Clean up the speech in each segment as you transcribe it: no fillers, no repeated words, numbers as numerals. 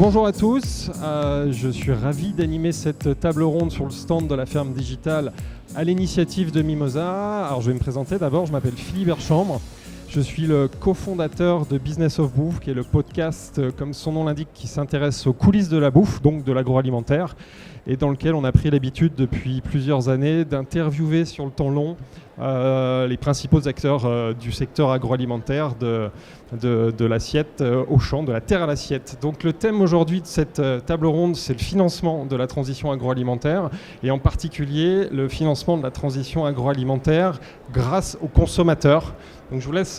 bonjour à tous, je suis ravi d'animer cette table ronde sur le stand de la ferme digitale à l'initiative de Mimosa. Alors je vais me présenter d'abord, je m'appelle Philippe Berchambre, je suis le cofondateur de Business of Bouffe, qui est le podcast, comme son nom l'indique, qui s'intéresse aux coulisses de la bouffe, donc de l'agroalimentaire, et dans lequel on a pris l'habitude depuis plusieurs années d'interviewer sur le temps long les principaux acteurs du secteur agroalimentaire, de l'assiette au champ, de la terre à l'assiette. Donc le thème aujourd'hui de cette table ronde, c'est le financement de la transition agroalimentaire, et en particulier le financement de la transition agroalimentaire grâce aux consommateurs. Donc je vous laisse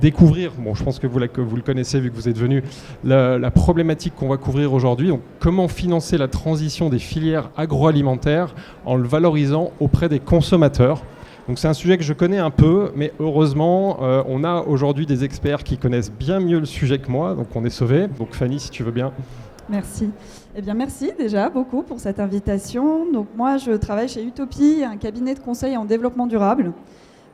découvrir, bon, je pense que vous le connaissez vu que vous êtes venu, la problématique qu'on va couvrir aujourd'hui. Donc comment financer la transition des filières agroalimentaires en le valorisant auprès des consommateurs. Donc c'est un sujet que je connais un peu, mais heureusement, on a aujourd'hui des experts qui connaissent bien mieux le sujet que moi, donc on est sauvés. Donc Fanny, si tu veux bien. Merci. Eh bien, merci déjà beaucoup pour cette invitation. Donc moi, je travaille chez Utopie, un cabinet de conseil en développement durable.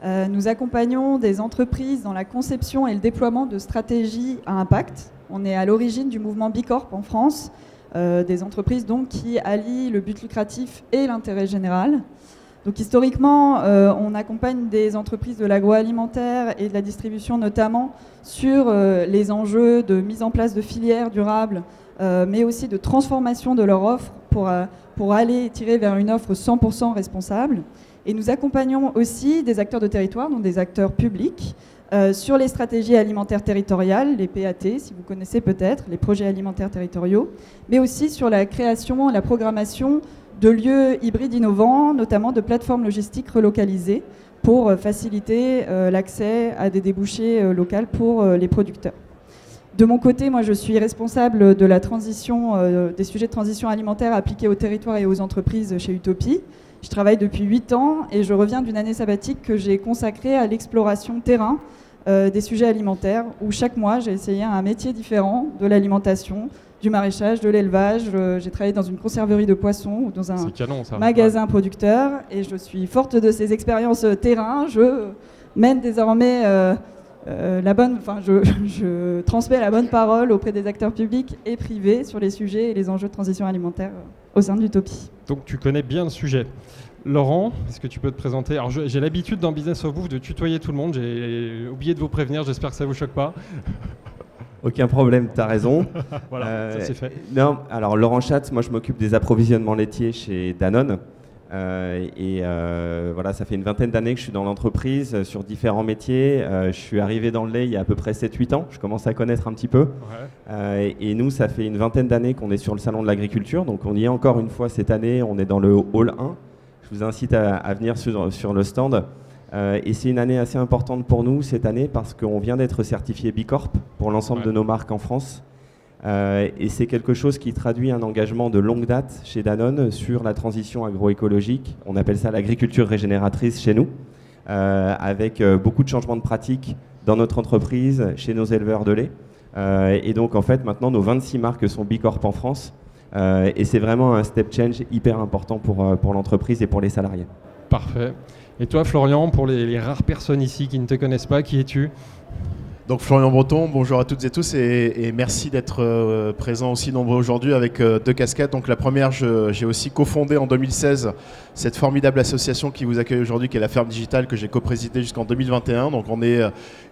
Nous accompagnons des entreprises dans la conception et le déploiement de stratégies à impact. On est à l'origine du mouvement Bicorp en France, des entreprises donc qui allient le but lucratif et l'intérêt général. Donc historiquement, on accompagne des entreprises de l'agroalimentaire et de la distribution notamment sur les enjeux de mise en place de filières durables, mais aussi de transformation de leur offre pour aller tirer vers une offre 100% responsable. Et nous accompagnons aussi des acteurs de territoire, donc des acteurs publics, sur les stratégies alimentaires territoriales, les PAT, si vous connaissez peut-être, les projets alimentaires territoriaux, mais aussi sur la création et la programmation de lieux hybrides innovants, notamment de plateformes logistiques relocalisées pour faciliter l'accès à des débouchés locaux pour les producteurs. De mon côté, moi, je suis responsable de la transition, des sujets de transition alimentaire appliqués aux territoires et aux entreprises chez Utopie. Je travaille depuis 8 ans et je reviens d'une année sabbatique que j'ai consacrée à l'exploration terrain des sujets alimentaires, où chaque mois, j'ai essayé un métier différent de l'alimentation, du maraîchage, de l'élevage. J'ai travaillé dans une conserverie de poissons ou dans un magasin producteur, et je suis forte de ces expériences terrain. Je mène désormais je transmets la bonne parole auprès des acteurs publics et privés sur les sujets et les enjeux de transition alimentaire au sein d'Utopie. Donc tu connais bien le sujet. Laurent, est-ce que tu peux te présenter? Alors j'ai l'habitude dans Business of Bouffe de tutoyer tout le monde, j'ai oublié de vous prévenir, j'espère que ça ne vous choque pas. Aucun problème, tu as raison. Voilà, ça c'est fait. Non, alors Laurent Schatz, moi je m'occupe des approvisionnements laitiers chez Danone. Voilà, ça fait une vingtaine d'années que je suis dans l'entreprise sur différents métiers. Je suis arrivé dans le lait il y a à peu près 7-8 ans. Je commence à connaître un petit peu. Ouais. Et nous, ça fait une vingtaine d'années qu'on est sur le salon de l'agriculture. Donc on y est encore une fois cette année. On est dans le hall 1. Je vous incite à venir sur le stand. Et c'est une année assez importante pour nous cette année parce qu'on vient d'être certifié Bicorp pour l'ensemble de nos marques en France. Et c'est quelque chose qui traduit un engagement de longue date chez Danone sur la transition agroécologique. On appelle ça l'agriculture régénératrice chez nous, avec beaucoup de changements de pratiques dans notre entreprise, chez nos éleveurs de lait. Et donc en fait maintenant nos 26 marques sont Bicorp en France. Et c'est vraiment un step change hyper important pour l'entreprise et pour les salariés. Parfait. Et toi Florian, pour les rares personnes ici qui ne te connaissent pas, qui es-tu ? Donc Florian Breton, bonjour à toutes et tous et merci d'être présent aussi nombreux aujourd'hui avec 2 casquettes. Donc la première, j'ai aussi cofondé en 2016 cette formidable association qui vous accueille aujourd'hui, qui est la Ferme Digitale, que j'ai coprésidée jusqu'en 2021. Donc on est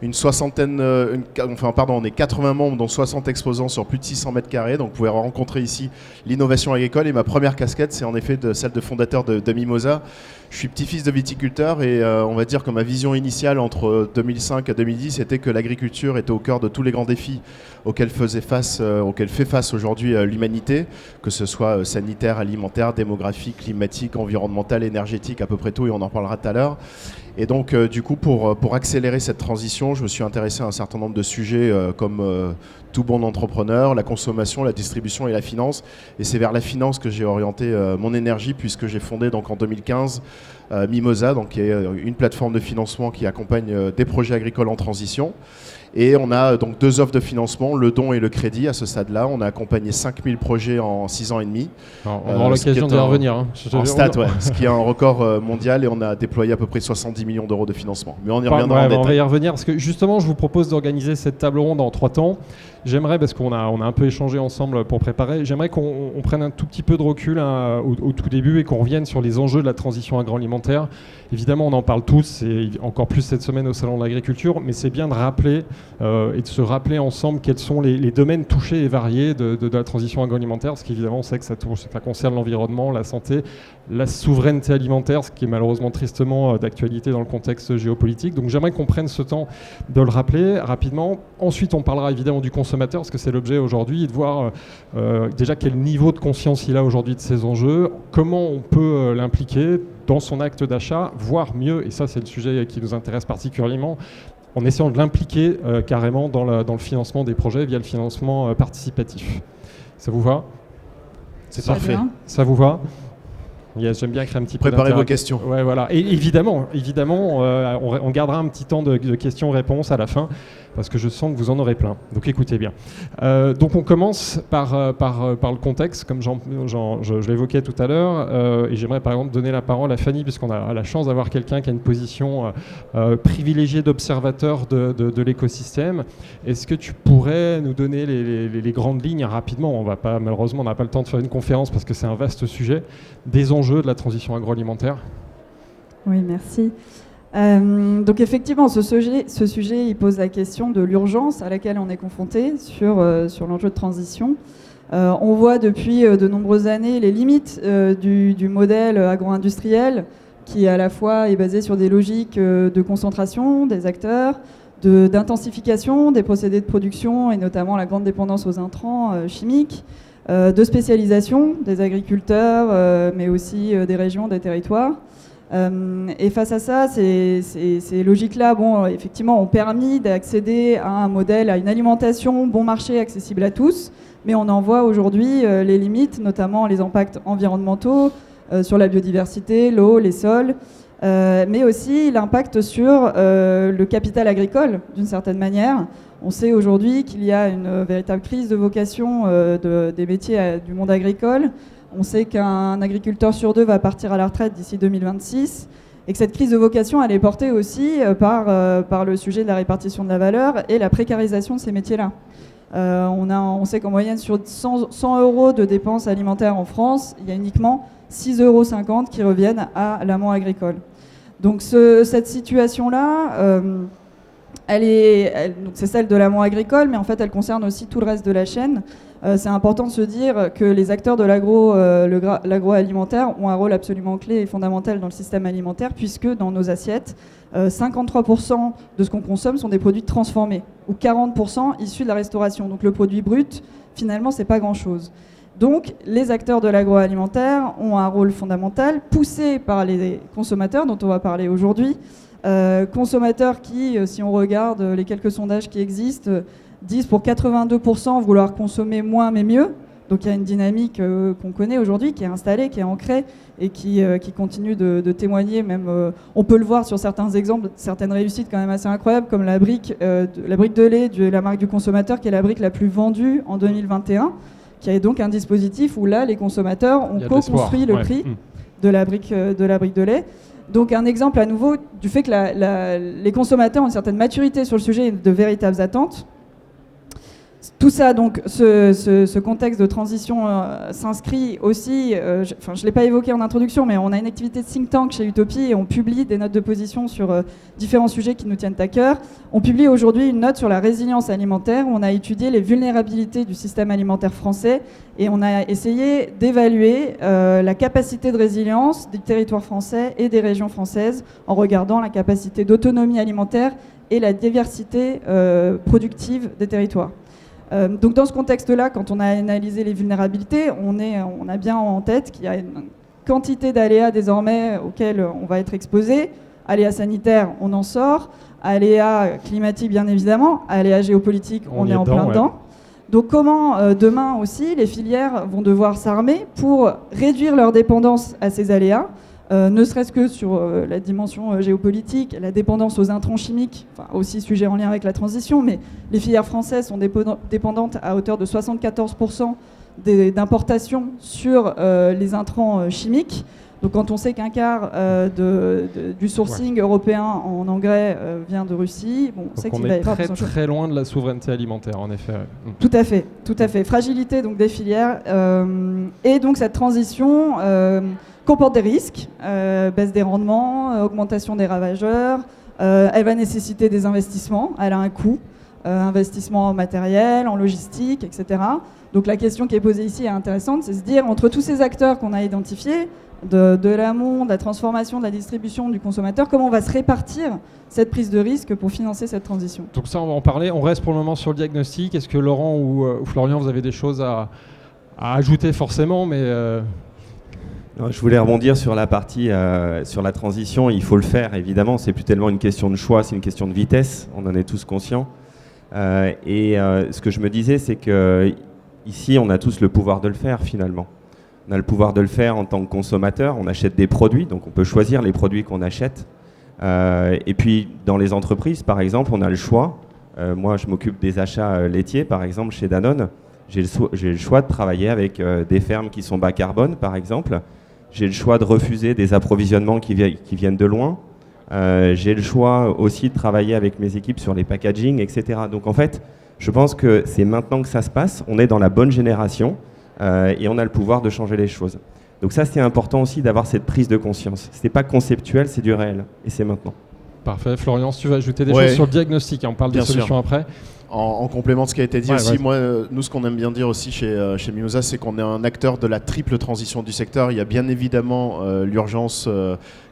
on est 80 membres, dont 60 exposants sur plus de 600 mètres carrés. Donc vous pouvez rencontrer ici l'innovation agricole. Et ma première casquette, c'est en effet celle de fondateur de Mimosa. Je suis petit-fils de viticulteur et on va dire que ma vision initiale entre 2005 et 2010 était que l'agriculture était au cœur de tous les grands défis auxquels fait face aujourd'hui l'humanité, que ce soit sanitaire, alimentaire, démographique, climatique, environnemental, énergétique, à peu près tout, et on en parlera tout à l'heure. Et donc, du coup, pour accélérer cette transition, je me suis intéressé à un certain nombre de sujets comme tout bon entrepreneur, la consommation, la distribution et la finance. Et c'est vers la finance que j'ai orienté mon énergie, puisque j'ai fondé donc en 2015 Mimosa, donc, qui est une plateforme de financement qui accompagne des projets agricoles en transition. Et on a donc 2 offres de financement, le don et le crédit à ce stade-là. On a accompagné 5000 projets en 6 ans et demi. Alors, on aura l'occasion d'y revenir. Hein. En stats, ouais, ce qui est un record mondial, et on a déployé à peu près 70 millions d'euros de financement. Mais on y reviendra en détail. On va y revenir parce que justement, je vous propose d'organiser cette table ronde en 3 temps. J'aimerais, parce qu'on a un peu échangé ensemble pour préparer, j'aimerais qu'on prenne un tout petit peu de recul au tout début et qu'on revienne sur les enjeux de la transition agroalimentaire. Évidemment, on en parle tous, et encore plus cette semaine au Salon de l'Agriculture, mais c'est bien de rappeler et de se rappeler ensemble quels sont les domaines touchés et variés de la transition agroalimentaire, parce qu'évidemment, on sait que ça concerne l'environnement, la santé, la souveraineté alimentaire, ce qui est malheureusement tristement d'actualité dans le contexte géopolitique. Donc j'aimerais qu'on prenne ce temps de le rappeler rapidement. Ensuite, on parlera évidemment du consommateur, parce que c'est l'objet aujourd'hui, et de voir déjà quel niveau de conscience il a aujourd'hui de ces enjeux, comment on peut l'impliquer dans son acte d'achat, voire mieux, et ça c'est le sujet qui nous intéresse particulièrement, en essayant de l'impliquer carrément dans le financement des projets via le financement participatif. Ça vous va? C'est parfait. Ça vous va? Yes, j'aime bien créer un petit peu Préparez vos questions. Ouais, voilà. Et évidemment, on gardera un petit temps de questions-réponses à la fin, parce que je sens que vous en aurez plein. Donc écoutez bien. Donc on commence par le contexte, comme je l'évoquais tout à l'heure, et j'aimerais par exemple donner la parole à Fanny, puisqu'on a la chance d'avoir quelqu'un qui a une position privilégiée d'observateur de l'écosystème. Est-ce que tu pourrais nous donner les grandes lignes rapidement? Malheureusement, on n'a pas le temps de faire une conférence parce que c'est un vaste sujet, des enjeux de la transition agroalimentaire. Oui, merci. Donc effectivement, ce sujet il pose la question de l'urgence à laquelle on est confronté sur l'enjeu de transition. On voit depuis de nombreuses années les limites du modèle agro-industriel qui à la fois est basé sur des logiques de concentration des acteurs, d'intensification des procédés de production et notamment la grande dépendance aux intrants chimiques, de spécialisation des agriculteurs, mais aussi des régions, des territoires. Et face à ça, ces logiques-là, effectivement, ont permis d'accéder à un modèle, à une alimentation bon marché accessible à tous, mais on en voit aujourd'hui les limites, notamment les impacts environnementaux sur la biodiversité, l'eau, les sols, mais aussi l'impact sur le capital agricole, d'une certaine manière. On sait aujourd'hui qu'il y a une véritable crise de vocation des métiers du monde agricole. On sait qu'un agriculteur sur 2 va partir à la retraite d'ici 2026 et que cette crise de vocation, elle est portée aussi par le sujet de la répartition de la valeur et la précarisation de ces métiers-là. On sait qu'en moyenne, sur 100 € de dépenses alimentaires en France, il y a uniquement 6,50 € qui reviennent à l'amont agricole. Donc cette situation-là... donc c'est celle de l'amont agricole, mais en fait elle concerne aussi tout le reste de la chaîne. C'est important de se dire que les acteurs de l'agroalimentaire ont un rôle absolument clé et fondamental dans le système alimentaire, puisque dans nos assiettes, 53% de ce qu'on consomme sont des produits transformés, ou 40% issus de la restauration. Donc le produit brut, finalement, c'est pas grand-chose. Donc les acteurs de l'agroalimentaire ont un rôle fondamental, poussé par les consommateurs, dont on va parler aujourd'hui. Consommateurs qui, si on regarde les quelques sondages qui existent, disent pour 82% vouloir consommer moins mais mieux. Donc il y a une dynamique qu'on connaît aujourd'hui, qui est installée, qui est ancrée et qui continue de témoigner. Même, on peut le voir sur certains exemples, certaines réussites quand même assez incroyables, comme la brique de lait de la marque du consommateur, qui est la brique la plus vendue en 2021, qui est donc un dispositif où là, les consommateurs ont co-construit le prix de la brique de lait. Donc un exemple à nouveau du fait que les consommateurs ont une certaine maturité sur le sujet et de véritables attentes. Tout ça, donc, ce contexte de transition s'inscrit aussi, je ne l'ai pas évoqué en introduction, mais on a une activité de think tank chez Utopie et on publie des notes de position sur différents sujets qui nous tiennent à cœur. On publie aujourd'hui une note sur la résilience alimentaire où on a étudié les vulnérabilités du système alimentaire français et on a essayé d'évaluer la capacité de résilience du territoire français et des régions françaises en regardant la capacité d'autonomie alimentaire et la diversité productive des territoires. Donc dans ce contexte-là, quand on a analysé les vulnérabilités, on a bien en tête qu'il y a une quantité d'aléas désormais auxquels on va être exposé. Aléas sanitaires, on en sort. Aléas climatiques, bien évidemment. Aléas géopolitiques, on est en plein dedans. Donc comment demain aussi les filières vont devoir s'armer pour réduire leur dépendance à ces aléas, ne serait-ce que sur la dimension géopolitique, la dépendance aux intrants chimiques, aussi sujet en lien avec la transition, mais les filières françaises sont dépendantes à hauteur de 74% d'importation sur les intrants chimiques. Donc quand on sait qu'un quart du sourcing européen en engrais vient de Russie, on sait qu'il va y avoir très très loin de la souveraineté alimentaire, en effet. Tout à fait. Fragilité donc des filières et donc cette transition comporte des risques, baisse des rendements, augmentation des ravageurs. Elle va nécessiter des investissements. Elle a un coût, investissement en matériel, en logistique, etc. Donc la question qui est posée ici est intéressante, c'est se dire entre tous ces acteurs qu'on a identifiés, de l'amont, de la transformation, de la distribution, du consommateur, comment on va se répartir cette prise de risque pour financer cette transition. Donc ça, on va en parler. On reste pour le moment sur le diagnostic. Est-ce que Laurent ou Florian, vous avez des choses à ajouter forcément, mais Je voulais rebondir sur la partie sur la transition. Il faut le faire, évidemment. C'est plus tellement une question de choix, c'est une question de vitesse. On en est tous conscients. Ce que je me disais, c'est que ici, on a tous le pouvoir de le faire, finalement. On a le pouvoir de le faire en tant que consommateur. On achète des produits, donc on peut choisir les produits qu'on achète. Et puis, dans les entreprises, par exemple, on a le choix. Moi, je m'occupe des achats laitiers, par exemple, chez Danone. J'ai le choix de travailler avec des fermes qui sont bas carbone, par exemple. J'ai le choix de refuser des approvisionnements qui viennent de loin. J'ai le choix aussi de travailler avec mes équipes sur les packaging, etc. Donc, en fait, je pense que c'est maintenant que ça se passe. On est dans la bonne génération. Et on a le pouvoir de changer les choses. Donc ça, c'est important aussi d'avoir cette prise de conscience. Ce n'est pas conceptuel, c'est du réel. Et c'est maintenant. Parfait. Florian, si tu veux ajouter des choses sur le diagnostic, on parle des solutions après. En complément de ce qui a été dit aussi, moi, nous, ce qu'on aime bien dire aussi chez Mimosa, c'est qu'on est un acteur de la triple transition du secteur. Il y a bien évidemment l'urgence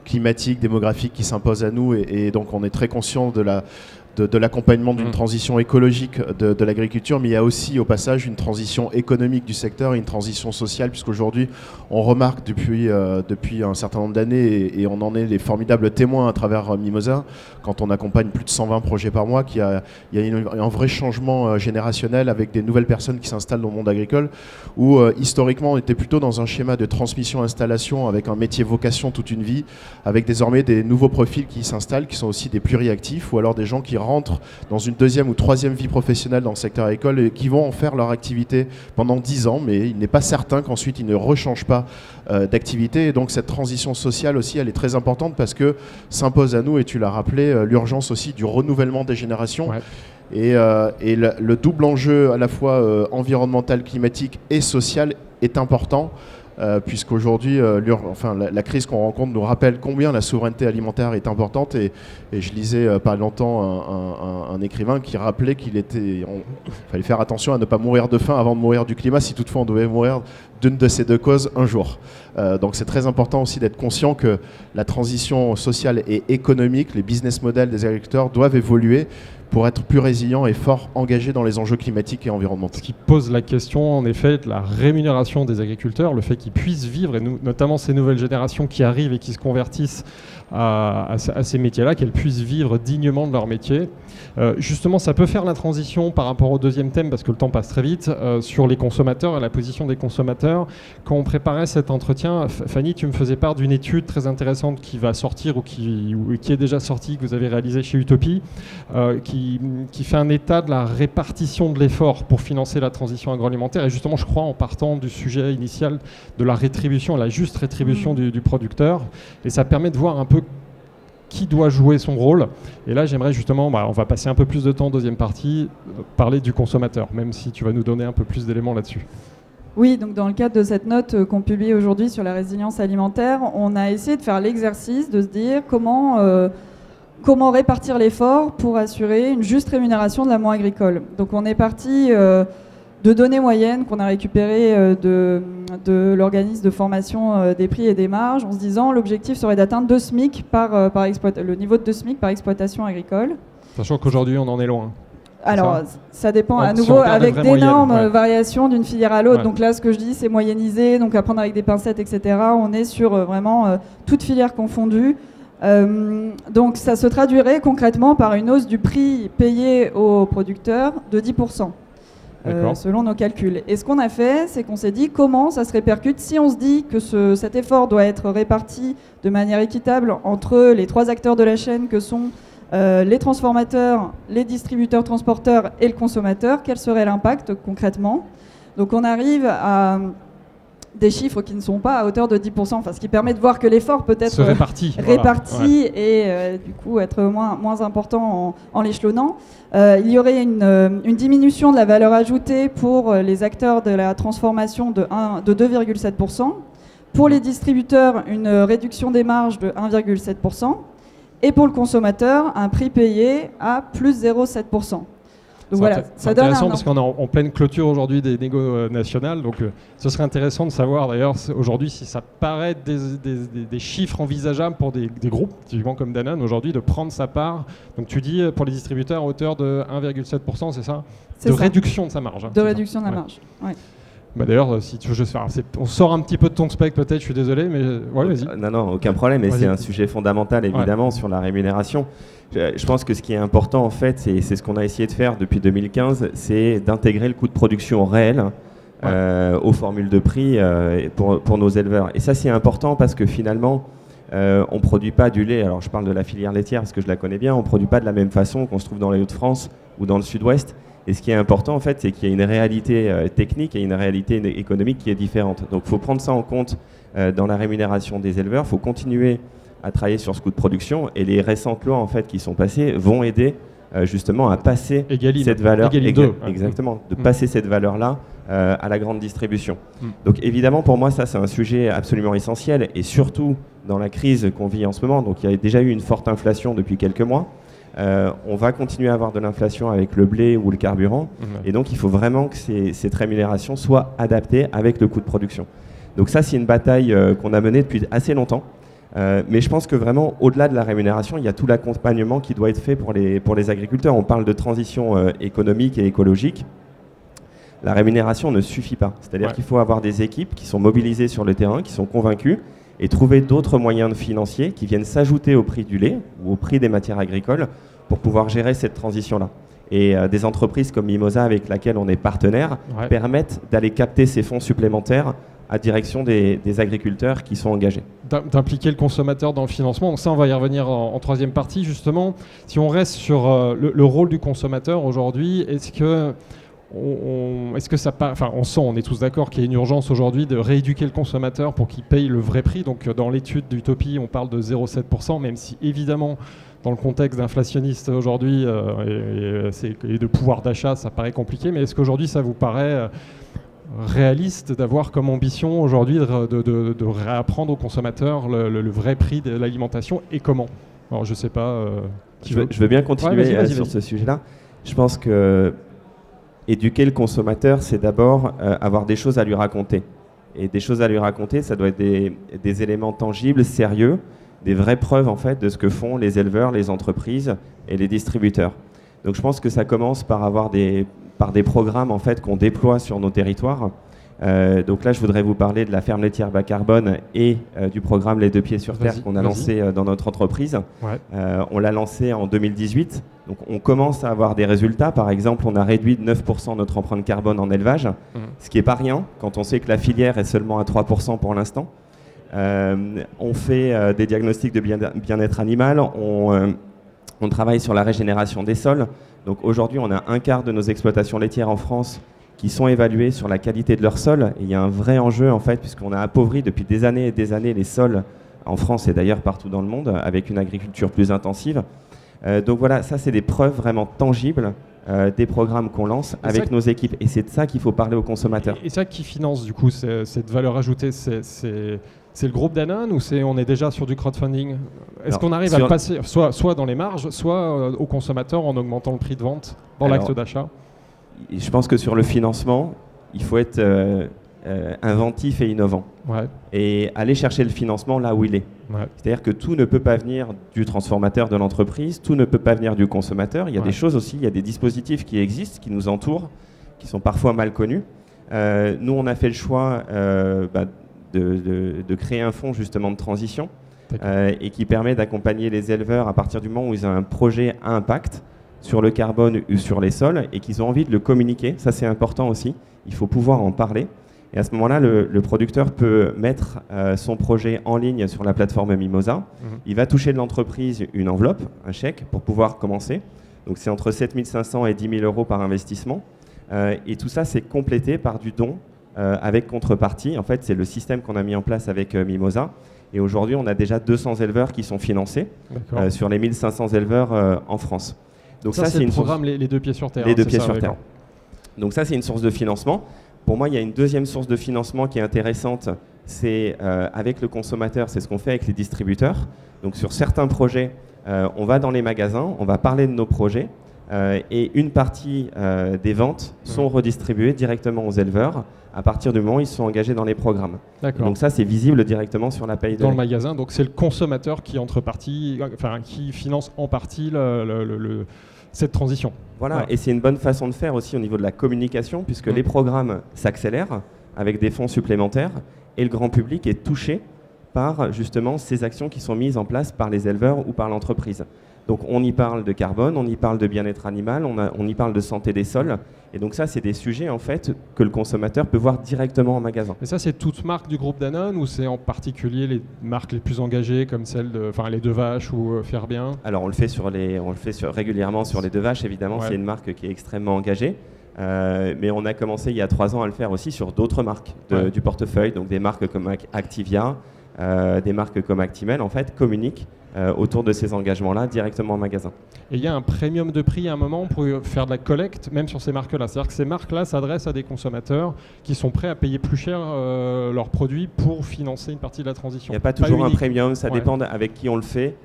climatique, démographique qui s'impose à nous. Et donc, on est très conscient de l'accompagnement d'une transition écologique de l'agriculture, mais il y a aussi au passage une transition économique du secteur et une transition sociale, puisqu'aujourd'hui on remarque depuis un certain nombre d'années, et on en est les formidables témoins à travers Mimosa, quand on accompagne plus de 120 projets par mois, qu'il y a un vrai changement générationnel avec des nouvelles personnes qui s'installent dans le monde agricole, où historiquement on était plutôt dans un schéma de transmission-installation avec un métier vocation toute une vie, avec désormais des nouveaux profils qui s'installent, qui sont aussi des pluriactifs, ou alors des gens qui rentrent dans une deuxième ou troisième vie professionnelle dans le secteur agricole et qui vont en faire leur activité pendant 10 ans, mais il n'est pas certain qu'ensuite ils ne rechangent pas d'activité. Et donc cette transition sociale aussi, elle est très importante parce que s'impose à nous, et tu l'as rappelé, l'urgence aussi du renouvellement des générations. Ouais. Et le double enjeu à la fois environnemental, climatique et social est important. Puisqu'aujourd'hui, la crise qu'on rencontre nous rappelle combien la souveraineté alimentaire est importante. Et je lisais pas longtemps un écrivain qui rappelait qu'il fallait faire attention à ne pas mourir de faim avant de mourir du climat, si toutefois on devait mourir d'une de ces deux causes un jour. Donc c'est très important aussi d'être conscient que la transition sociale et économique, les business models des agriculteurs doivent évoluer pour être plus résilients et forts, engagés dans les enjeux climatiques et environnementaux. Ce qui pose la question, en effet, de la rémunération des agriculteurs, le fait qu'ils puissent vivre, et notamment ces nouvelles générations qui arrivent et qui se convertissent à ces métiers-là, qu'elles puissent vivre dignement de leur métier. Justement, ça peut faire la transition par rapport au deuxième thème, parce que le temps passe très vite, sur les consommateurs et la position des consommateurs. Quand on préparait cet entretien, Fanny, tu me faisais part d'une étude très intéressante qui va sortir ou qui est déjà sortie, que vous avez réalisée chez Utopie, qui fait un état de la répartition de l'effort pour financer la transition agroalimentaire. Et justement, je crois, en partant du sujet initial de la rétribution, la juste rétribution du producteur. Et ça permet de voir un peu qui doit jouer son rôle. Et là, j'aimerais justement, on va passer un peu plus de temps, deuxième partie, parler du consommateur, même si tu vas nous donner un peu plus d'éléments là-dessus. Oui, donc dans le cadre de cette note qu'on publie aujourd'hui sur la résilience alimentaire, on a essayé de faire l'exercice de se dire comment répartir l'effort pour assurer une juste rémunération de l'amont agricole. Donc on est parti de données moyennes qu'on a récupérées de l'organisme de formation des prix et des marges, en se disant l'objectif serait d'atteindre 2 SMIC le niveau de 2 SMIC par exploitation agricole. Sachant qu'aujourd'hui on en est loin. Alors, ça dépend à nouveau avec d'énormes variations d'une filière à l'autre. Ouais. Donc là, ce que je dis, c'est moyenniser, donc à prendre avec des pincettes, etc. On est sur vraiment toute filière confondue. Donc ça se traduirait concrètement par une hausse du prix payé aux producteurs de 10%. selon nos calculs. Et ce qu'on a fait, c'est qu'on s'est dit comment ça se répercute si on se dit que cet effort doit être réparti de manière équitable entre les 3 acteurs de la chaîne que sont les transformateurs, les distributeurs, transporteurs et le consommateur. Quel serait l'impact concrètement? Donc on arrive à des chiffres qui ne sont pas à hauteur de 10%, ce qui permet de voir que l'effort peut être réparti et du coup être moins important en l'échelonnant. Il y aurait une diminution de la valeur ajoutée pour les acteurs de la transformation de 2,7%. Pour les distributeurs, une réduction des marges de 1,7%. Et pour le consommateur, un prix payé à plus 0,7%. Donc voilà, ça donne intéressant parce qu'on est en pleine clôture aujourd'hui des négos nationales, donc ce serait intéressant de savoir d'ailleurs aujourd'hui si ça paraît des chiffres envisageables pour des groupes, typiquement comme Danone aujourd'hui, de prendre sa part. Donc tu dis pour les distributeurs à hauteur de 1,7%, c'est ça? Réduction de sa marge. De réduction de la marge, oui. Bah d'ailleurs, si tu veux, on sort un petit peu de ton spec peut-être, je suis désolé, mais vas-y. Non, aucun problème, et c'est un sujet fondamental évidemment sur la rémunération. Je pense que ce qui est important en fait, et c'est ce qu'on a essayé de faire depuis 2015, c'est d'intégrer le coût de production réel aux formules de prix pour nos éleveurs. Et ça c'est important parce que finalement, on ne produit pas du lait, alors je parle de la filière laitière parce que je la connais bien, on ne produit pas de la même façon qu'on se trouve dans les Hauts-de-France ou dans le Sud-Ouest. Et ce qui est important, en fait, c'est qu'il y a une réalité technique et une réalité économique qui est différente. Donc, il faut prendre ça en compte dans la rémunération des éleveurs. Il faut continuer à travailler sur ce coût de production. Et les récentes lois, en fait, qui sont passées vont aider justement à passer cette valeur. Exactement, de passer cette valeur-là à la grande distribution. Donc, évidemment, pour moi, ça, c'est un sujet absolument essentiel. Et surtout, dans la crise qu'on vit en ce moment, donc il y a déjà eu une forte inflation depuis quelques mois. On va continuer à avoir de l'inflation avec le blé ou le carburant, et donc il faut vraiment que cette rémunération soit adaptée avec le coût de production. Donc ça, c'est une bataille qu'on a menée depuis assez longtemps, mais je pense que vraiment, au-delà de la rémunération, il y a tout l'accompagnement qui doit être fait pour les agriculteurs. On parle de transition économique et écologique. La rémunération ne suffit pas, c'est-à-dire qu'il faut avoir des équipes qui sont mobilisées sur le terrain, qui sont convaincues, et trouver d'autres moyens financiers qui viennent s'ajouter au prix du lait ou au prix des matières agricoles pour pouvoir gérer cette transition-là. Et des entreprises comme Mimosa, avec laquelle on est partenaire, permettent d'aller capter ces fonds supplémentaires à direction des agriculteurs qui sont engagés. D'impliquer le consommateur dans le financement, donc ça on va y revenir en troisième partie justement. Si on reste sur le rôle du consommateur aujourd'hui, est-ce que ça on sent, on est tous d'accord qu'il y a une urgence aujourd'hui de rééduquer le consommateur pour qu'il paye le vrai prix. Donc dans l'étude d'Utopie, on parle de 0,7%, même si évidemment dans le contexte inflationniste aujourd'hui et de pouvoir d'achat, ça paraît compliqué. Mais est-ce qu'aujourd'hui ça vous paraît réaliste d'avoir comme ambition aujourd'hui de réapprendre aux consommateurs le vrai prix de l'alimentation et comment? Alors je sais pas. Je veux bien continuer sur ce sujet-là. Je pense que éduquer le consommateur, c'est d'abord avoir des choses à lui raconter. Et des choses à lui raconter, ça doit être des éléments tangibles, sérieux, des vraies preuves en fait de ce que font les éleveurs, les entreprises et les distributeurs. Donc je pense que ça commence par des programmes en fait qu'on déploie sur nos territoires. Donc là, je voudrais vous parler de la ferme laitière bas carbone et du programme Les Deux Pieds sur Terre qu'on a lancé dans notre entreprise. On l'a lancé en 2018. Donc on commence à avoir des résultats. Par exemple, on a réduit de 9% notre empreinte carbone en élevage, ce qui n'est pas rien quand on sait que la filière est seulement à 3% pour l'instant. On fait des diagnostics de bien-être animal. On travaille sur la régénération des sols. Donc aujourd'hui, on a un quart de nos exploitations laitières en France qui sont évalués sur la qualité de leur sol. Et il y a un vrai enjeu, en fait, puisqu'on a appauvri depuis des années et des années les sols en France et d'ailleurs partout dans le monde, avec une agriculture plus intensive. Donc voilà, ça, c'est des preuves vraiment tangibles des programmes qu'on lance avec nos équipes. Et c'est de ça qu'il faut parler aux consommateurs. Et ça qui finance, du coup, cette valeur ajoutée, c'est le groupe Danone ou on est déjà sur du crowdfunding? Est-ce qu'on arrive à le passer soit dans les marges, soit aux consommateurs en augmentant le prix de vente dans l'acte d'achat? Je pense que sur le financement, il faut être inventif et innovant. Et aller chercher le financement là où il est. C'est-à-dire que tout ne peut pas venir du transformateur de l'entreprise, tout ne peut pas venir du consommateur. Il y a des choses aussi, il y a des dispositifs qui existent, qui nous entourent, qui sont parfois mal connus. Nous, on a fait le choix de créer un fonds justement de transition et qui permet d'accompagner les éleveurs à partir du moment où ils ont un projet à impact sur le carbone ou sur les sols et qu'ils ont envie de le communiquer. Ça, c'est important aussi. Il faut pouvoir en parler. Et à ce moment-là, le producteur peut mettre son projet en ligne sur la plateforme Mimosa. Il va toucher de l'entreprise une enveloppe, un chèque, pour pouvoir commencer. Donc c'est entre 7 500 et 10 000 euros par investissement. Et tout ça, c'est complété par du don avec contrepartie. En fait, c'est le système qu'on a mis en place avec Mimosa. Et aujourd'hui, on a déjà 200 éleveurs qui sont financés sur les 1500 éleveurs en France. Donc ça c'est le programme les deux pieds sur terre. Les deux pieds sur terre. Donc ça, c'est une source de financement. Pour moi, il y a une deuxième source de financement qui est intéressante, c'est avec le consommateur, c'est ce qu'on fait avec les distributeurs. Donc sur certains projets, on va dans les magasins, on va parler de nos projets et une partie des ventes sont redistribuées directement aux éleveurs à partir du moment où ils sont engagés dans les programmes. Donc ça, c'est visible directement sur la paye dans le magasin. Donc c'est le consommateur qui qui finance en partie cette transition. Voilà, et c'est une bonne façon de faire aussi au niveau de la communication, puisque les programmes s'accélèrent avec des fonds supplémentaires et le grand public est touché par justement ces actions qui sont mises en place par les éleveurs ou par l'entreprise. Donc on y parle de carbone, on y parle de bien-être animal, on y parle de santé des sols. Et donc ça, c'est des sujets en fait que le consommateur peut voir directement en magasin. Et ça, c'est toute marque du groupe Danone ou c'est en particulier les marques les plus engagées comme celles les Deux Vaches ou Faire Bien? Alors on le fait régulièrement sur les Deux Vaches, évidemment, c'est une marque qui est extrêmement engagée. Mais on a commencé il y a 3 ans à le faire aussi sur d'autres marques du portefeuille, donc des marques comme Activia, des marques comme Actimel en fait communiquent autour de ces engagements-là directement en magasin. Et il y a un premium de prix à un moment pour faire de la collecte, même sur ces marques-là. C'est-à-dire que ces marques-là s'adressent à des consommateurs qui sont prêts à payer plus cher leurs produits pour financer une partie de la transition. Il n'y a pas toujours un premium, ça dépend avec qui on le fait.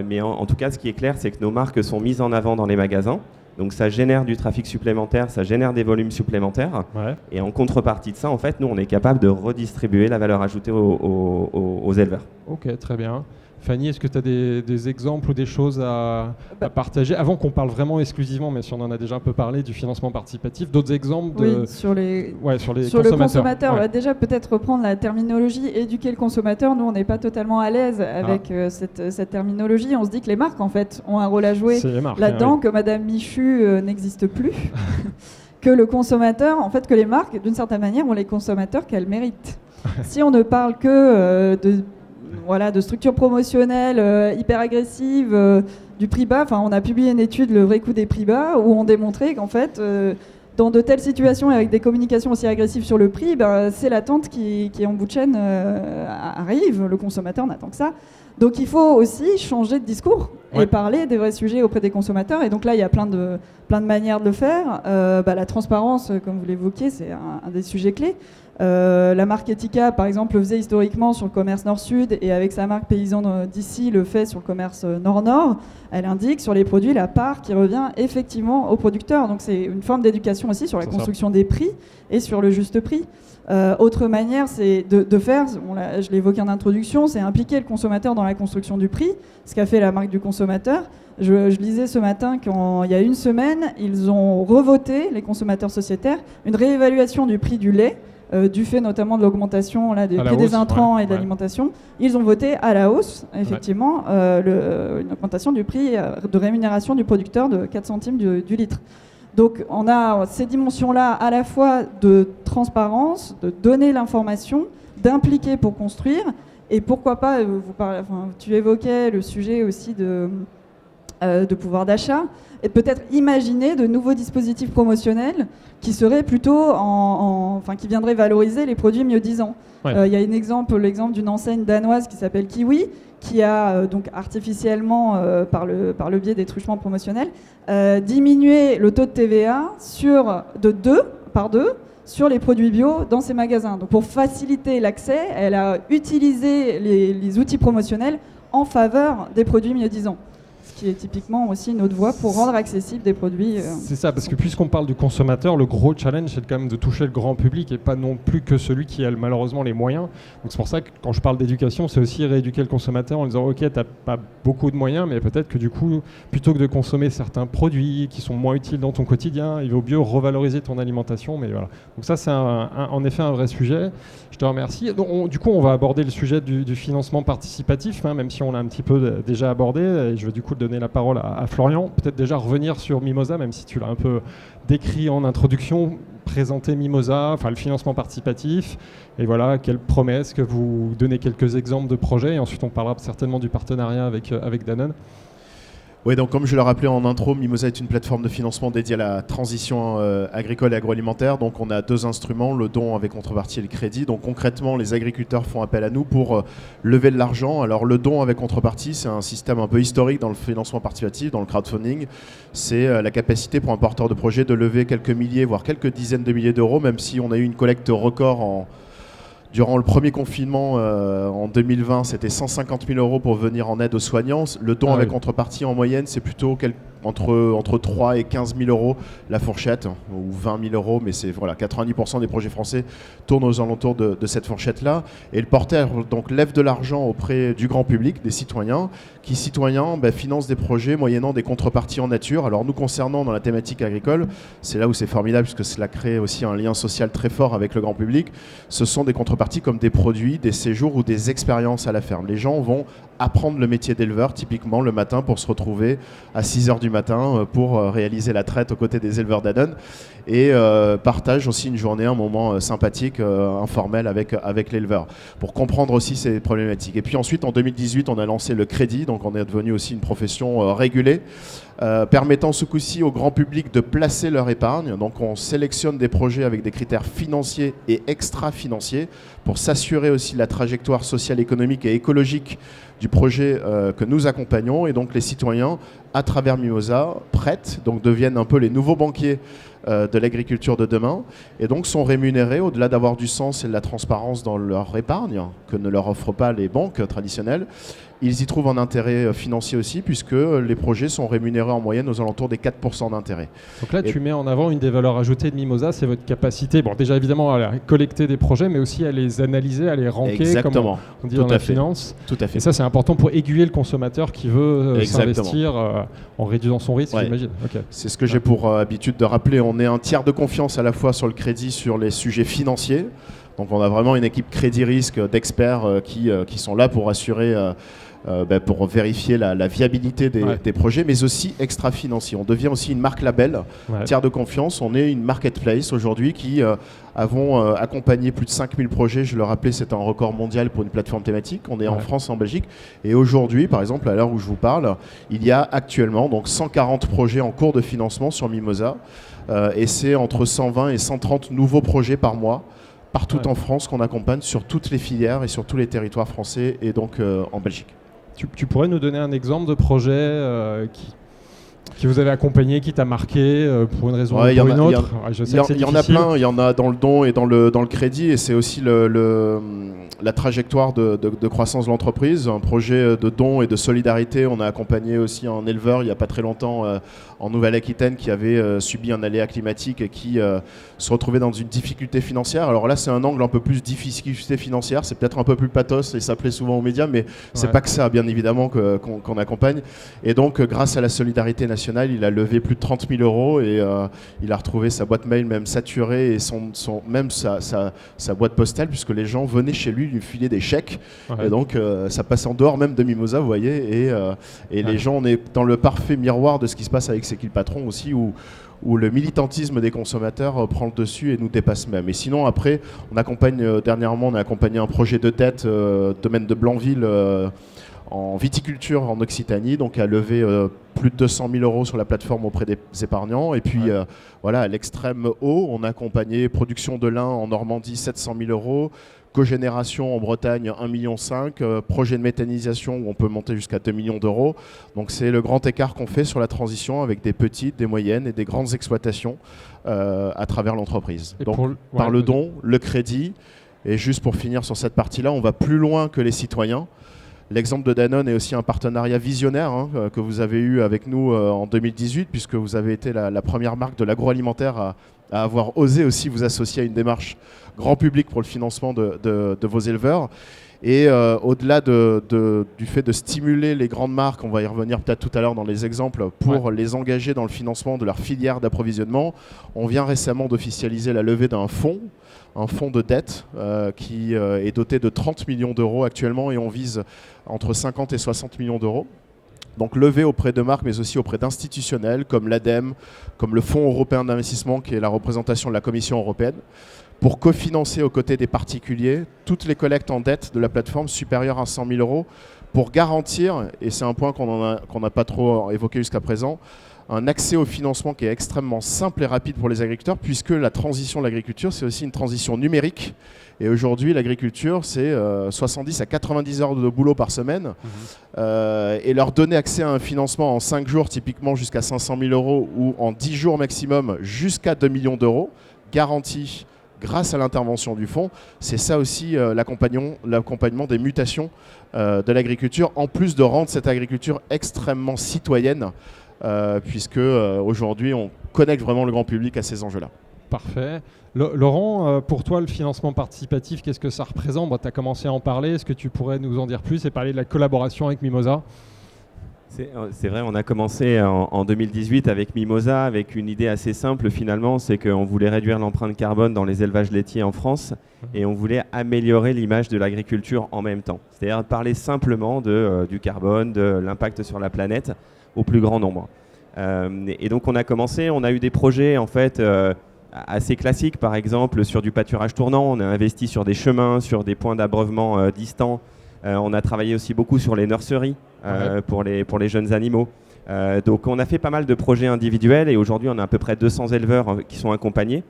Mais en tout cas, ce qui est clair, c'est que nos marques sont mises en avant dans les magasins. Donc ça génère du trafic supplémentaire, ça génère des volumes supplémentaires. Et en contrepartie de ça, en fait, nous, on est capable de redistribuer la valeur ajoutée aux éleveurs. Ok, très bien. Fanny, est-ce que tu as des exemples ou des choses à partager avant qu'on parle vraiment exclusivement, mais si on en a déjà un peu parlé, du financement participatif, d'autres exemples sur le consommateurs. consommateur. Déjà peut-être reprendre la terminologie, éduquer le consommateur. Nous, on n'est pas totalement à l'aise avec cette terminologie. On se dit que les marques, en fait, ont un rôle à jouer là-dedans, que Madame Michu n'existe plus. Que le consommateur, en fait, que les marques, d'une certaine manière, ont les consommateurs qu'elles méritent. Si on ne parle que de structures promotionnelles hyper agressives, du prix bas. Enfin, on a publié une étude, Le vrai coût des prix bas, où on démontrait qu'en fait, dans de telles situations, avec des communications aussi agressives sur le prix, c'est l'attente qui en bout de chaîne arrive. Le consommateur n'attend que ça. Donc il faut aussi changer de discours et parler des vrais sujets auprès des consommateurs. Et donc là, il y a plein de manières de le faire. La transparence, comme vous l'évoquiez, c'est un des sujets clés. La marque Etika, par exemple, le faisait historiquement sur le commerce Nord-Sud et avec sa marque Paysan d'ici le fait sur le commerce Nord-Nord. Elle indique sur les produits la part qui revient effectivement aux producteurs. Donc c'est une forme d'éducation aussi sur la construction des prix et sur le juste prix. Autre manière, c'est de faire, je l'ai évoqué en introduction, c'est impliquer le consommateur dans la construction du prix, ce qu'a fait la marque du consommateur. Je lisais ce matin qu'il y a une semaine, ils ont revoté, les consommateurs sociétaires, une réévaluation du prix du lait, du fait notamment de l'augmentation des prix des intrants et de l'alimentation. Ils ont voté à la hausse, effectivement, une augmentation du prix de rémunération du producteur de 4 centimes du litre. Donc on a ces dimensions-là à la fois de transparence, de donner l'information, d'impliquer pour construire, et pourquoi pas, tu évoquais le sujet aussi de pouvoir d'achat, et peut-être imaginer de nouveaux dispositifs promotionnels qui seraient plutôt qui viendraient valoriser les produits mieux-disants. Il y a l'exemple d'une enseigne danoise qui s'appelle Kiwi, qui a donc artificiellement, par le biais des truchements promotionnels, diminué le taux de TVA par deux sur les produits bio dans ses magasins. Donc pour faciliter l'accès, elle a utilisé les outils promotionnels en faveur des produits mieux-disants. Qui est typiquement aussi une autre voie pour rendre accessibles des produits. C'est ça, parce que puisqu'on parle du consommateur, le gros challenge, c'est quand même de toucher le grand public et pas non plus que celui qui a malheureusement les moyens. Donc c'est pour ça que quand je parle d'éducation, c'est aussi rééduquer le consommateur en disant « Ok, tu n'as pas beaucoup de moyens, mais peut-être que du coup, plutôt que de consommer certains produits qui sont moins utiles dans ton quotidien, il vaut mieux revaloriser ton alimentation. » Mais voilà. Donc ça, c'est en effet un vrai sujet. Je te remercie. Donc, du coup, on va aborder le sujet du financement participatif, même si on l'a un petit peu déjà abordé. Et je vais du coup donner la parole à Florian. Peut-être déjà revenir sur Mimosa, même si tu l'as un peu décrit en introduction, présenter Mimosa, enfin le financement participatif, et voilà, quelles promesses, que vous donnez quelques exemples de projets, et ensuite on parlera certainement du partenariat avec Danone. Oui, donc comme je le rappelais en intro, Mimosa est une plateforme de financement dédiée à la transition agricole et agroalimentaire. Donc on a 2 instruments, le don avec contrepartie et le crédit. Donc concrètement, les agriculteurs font appel à nous pour lever de l'argent. Alors le don avec contrepartie, c'est un système un peu historique dans le financement participatif, dans le crowdfunding. C'est la capacité pour un porteur de projet de lever quelques milliers, voire quelques dizaines de milliers d'euros, même si on a eu une collecte record durant le premier confinement en 2020, c'était 150 000 € pour venir en aide aux soignants. Le don avec contrepartie en moyenne, c'est plutôt entre 3 et 15 000 € la fourchette, ou 20 000 €, mais c'est 90% des projets français tournent aux alentours de cette fourchette-là. Et le porteur donc lève de l'argent auprès du grand public, des citoyens, qui financent des projets moyennant des contreparties en nature. Alors nous concernant dans la thématique agricole, c'est là où c'est formidable, puisque cela crée aussi un lien social très fort avec le grand public. Ce sont des contreparties comme des produits, des séjours ou des expériences à la ferme. Les gens vont apprendre le métier d'éleveur, typiquement le matin, pour se retrouver à 6 h du matin pour réaliser la traite aux côtés des éleveurs Danone, et partagent aussi une journée, un moment sympathique, informel avec l'éleveur, pour comprendre aussi ces problématiques. Et puis ensuite, en 2018, on a lancé le crédit, donc on est devenu aussi une profession régulée, permettant ce coup-ci au grand public de placer leur épargne. Donc on sélectionne des projets avec des critères financiers et extra-financiers pour s'assurer aussi la trajectoire sociale, économique et écologique du projet que nous accompagnons. Et donc les citoyens, à travers Mimosa, prêtent, donc deviennent un peu les nouveaux banquiers de l'agriculture de demain, et donc sont rémunérés, au-delà d'avoir du sens et de la transparence dans leur épargne, que ne leur offrent pas les banques traditionnelles. Ils y trouvent un intérêt financier aussi, puisque les projets sont rémunérés en moyenne aux alentours des 4% d'intérêt. Donc là, tu mets en avant une des valeurs ajoutées de Mimosa, c'est votre capacité, déjà évidemment à collecter des projets, mais aussi à les analyser, à les ranker, exactement, comme on dit dans la finance. Tout à fait. Et ça, c'est important pour aiguiller le consommateur qui veut s'investir en réduisant son risque, j'imagine. Okay. C'est ce que j'ai pour habitude de rappeler. On est un tiers de confiance à la fois sur le crédit, sur les sujets financiers. Donc on a vraiment une équipe crédit-risque d'experts qui sont là pour assurer... pour vérifier la viabilité des projets, mais aussi extra-financier. On devient aussi une marque label, tiers de confiance. On est une marketplace aujourd'hui qui avons accompagné plus de 5000 projets. Je le rappelais, c'est un record mondial pour une plateforme thématique. On est en France et en Belgique. Et aujourd'hui, par exemple, à l'heure où je vous parle, il y a actuellement donc 140 projets en cours de financement sur Mimosa. Et c'est entre 120 et 130 nouveaux projets par mois, partout en France, qu'on accompagne sur toutes les filières et sur tous les territoires français et donc en Belgique. Tu pourrais nous donner un exemple de projet qui vous avez accompagné, qui t'a marqué pour une raison ou pour une autre? Il y en a plein, il y en a dans le don et dans le crédit, et c'est aussi la trajectoire de croissance de l'entreprise. Un projet de don et de solidarité. On a accompagné aussi un éleveur il n'y a pas très longtemps en Nouvelle-Aquitaine qui avait subi un aléa climatique et qui se retrouvait dans une difficulté financière. Alors là, c'est un angle un peu plus difficulté financière. C'est peut-être un peu plus pathos et ça plaît souvent aux médias, mais c'est pas que ça, bien évidemment, qu'on accompagne. Et donc, grâce à la solidarité nationale, il a levé plus de 30 000 € et il a retrouvé sa boîte mail même saturée et même sa boîte postale, puisque les gens venaient chez lui lui filer des chèques. Et donc, ça passe en dehors même de Mimosa, vous voyez. Et les gens, on est dans le parfait miroir de ce qui se passe avec C'est qui le patron aussi, où le militantisme des consommateurs prend le dessus et nous dépasse même. Et sinon, après, dernièrement, on a accompagné un projet de dette, domaine de Blanville, en viticulture en Occitanie, donc à lever plus de 200 000 € sur la plateforme auprès des épargnants. Et puis, à l'extrême haut, on a accompagné production de lin en Normandie, 700 000 €, cogénération en Bretagne, 1,5 million, projet de méthanisation où on peut monter jusqu'à 2 millions d'euros. Donc c'est le grand écart qu'on fait sur la transition avec des petites, des moyennes et des grandes exploitations à travers l'entreprise. Donc par le don, le crédit, et juste pour finir sur cette partie-là, on va plus loin que les citoyens. L'exemple de Danone est aussi un partenariat visionnaire que vous avez eu avec nous en 2018, puisque vous avez été la première marque de l'agroalimentaire à avoir osé aussi vous associer à une démarche grand public pour le financement de vos éleveurs. Et au-delà du fait de stimuler les grandes marques, on va y revenir peut-être tout à l'heure dans les exemples, pour les engager dans le financement de leur filière d'approvisionnement, on vient récemment d'officialiser la levée d'un fonds, un fonds de dette qui est doté de 30 millions d'euros actuellement, et on vise entre 50 et 60 millions d'euros. Donc lever auprès de marques, mais aussi auprès d'institutionnels comme l'ADEME, comme le Fonds européen d'investissement, qui est la représentation de la Commission européenne, pour cofinancer aux côtés des particuliers toutes les collectes en dette de la plateforme supérieures à 100 000 €, pour garantir, et c'est un point qu'on n'a pas trop évoqué jusqu'à présent, un accès au financement qui est extrêmement simple et rapide pour les agriculteurs, puisque la transition de l'agriculture, c'est aussi une transition numérique. Et aujourd'hui, l'agriculture, c'est 70 à 90 heures de boulot par semaine. Et leur donner accès à un financement en 5 jours, typiquement jusqu'à 500 000 € ou en 10 jours maximum jusqu'à 2 millions d'euros, garantis grâce à l'intervention du fonds, c'est ça aussi l'accompagnement des mutations de l'agriculture, en plus de rendre cette agriculture extrêmement citoyenne, puisque aujourd'hui, on connecte vraiment le grand public à ces enjeux-là. Parfait. Laurent, pour toi, le financement participatif, qu'est-ce que ça représente ? Tu as commencé à en parler. Est-ce que tu pourrais nous en dire plus et parler de la collaboration avec Mimosa ? C'est vrai, on a commencé en 2018 avec Mimosa, avec une idée assez simple finalement, c'est qu'on voulait réduire l'empreinte carbone dans les élevages laitiers en France et on voulait améliorer l'image de l'agriculture en même temps. C'est-à-dire parler simplement du carbone, de l'impact sur la planète au plus grand nombre. Et donc on a commencé, on a eu des projets en fait assez classiques, par exemple sur du pâturage tournant, on a investi sur des chemins, sur des points d'abreuvement distants. On a travaillé aussi beaucoup sur les nurseries pour les jeunes animaux. Donc on a fait pas mal de projets individuels et aujourd'hui on a à peu près 200 éleveurs qui sont accompagnés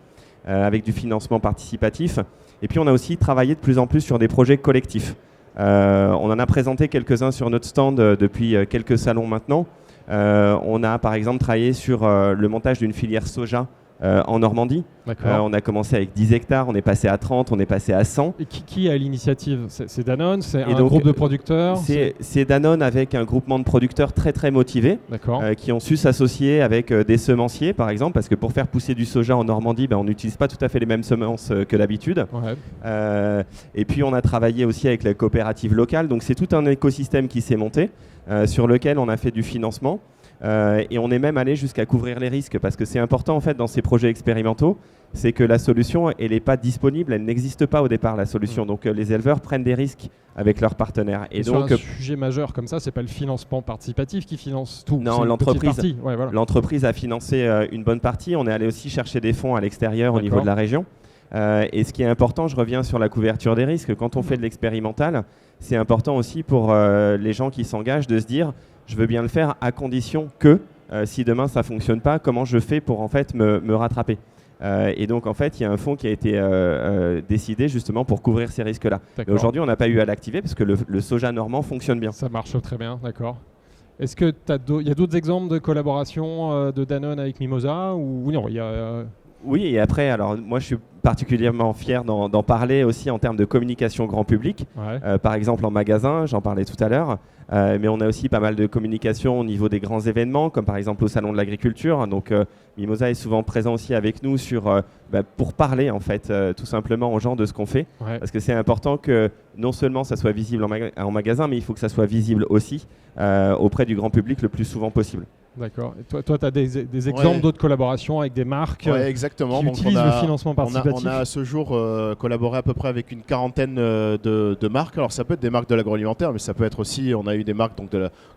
avec du financement participatif. Et puis on a aussi travaillé de plus en plus sur des projets collectifs. On en a présenté quelques-uns sur notre stand depuis quelques salons maintenant. On a par exemple travaillé sur le montage d'une filière soja en Normandie. On a commencé avec 10 hectares, on est passé à 30, on est passé à 100. Et qui a l'initiative ? C'est Danone ? C'est un groupe de producteurs ? C'est Danone avec un groupement de producteurs très très motivés qui ont su s'associer avec des semenciers par exemple, parce que pour faire pousser du soja en Normandie, on n'utilise pas tout à fait les mêmes semences que d'habitude. Et puis on a travaillé aussi avec la coopérative locale, donc c'est tout un écosystème qui s'est monté sur lequel on a fait du financement. Et on est même allé jusqu'à couvrir les risques parce que c'est important en fait dans ces projets expérimentaux, c'est que la solution elle n'est pas disponible, elle n'existe pas au départ la solution. Donc les éleveurs prennent des risques avec leurs partenaires. Et donc un sujet majeur comme ça, c'est pas le financement participatif qui finance tout. Non, l'entreprise a financé une bonne partie. On est allé aussi chercher des fonds à l'extérieur au niveau de la région. Et ce qui est important, je reviens sur la couverture des risques. Quand on fait de l'expérimental, c'est important aussi pour les gens qui s'engagent de se dire je veux bien le faire à condition que si demain ça ne fonctionne pas, comment je fais pour en fait me rattraper. Et donc en fait il y a un fonds qui a été décidé justement pour couvrir ces risques-là. Mais aujourd'hui on n'a pas eu à l'activer parce que le soja normand fonctionne bien. Ça marche très bien, d'accord. Est-ce qu'il y a d'autres exemples de collaboration de Danone avec Mimosa ou non, Oui, et après, alors moi je suis particulièrement fier d'en parler aussi en termes de communication grand public. Par exemple en magasin, j'en parlais tout à l'heure, mais on a aussi pas mal de communication au niveau des grands événements, comme par exemple au Salon de l'Agriculture. Donc Mimosa est souvent présent aussi avec nous pour parler en fait tout simplement aux gens de ce qu'on fait. Parce que c'est important que non seulement ça soit visible en magasin, mais il faut que ça soit visible aussi auprès du grand public le plus souvent possible. D'accord. Et toi tu as des exemples d'autres collaborations avec des marques exactement. qui utilisent le financement participatif. On a à ce jour collaboré à peu près avec une quarantaine de marques. Alors ça peut être des marques de l'agroalimentaire, mais ça peut être aussi, on a eu des marques donc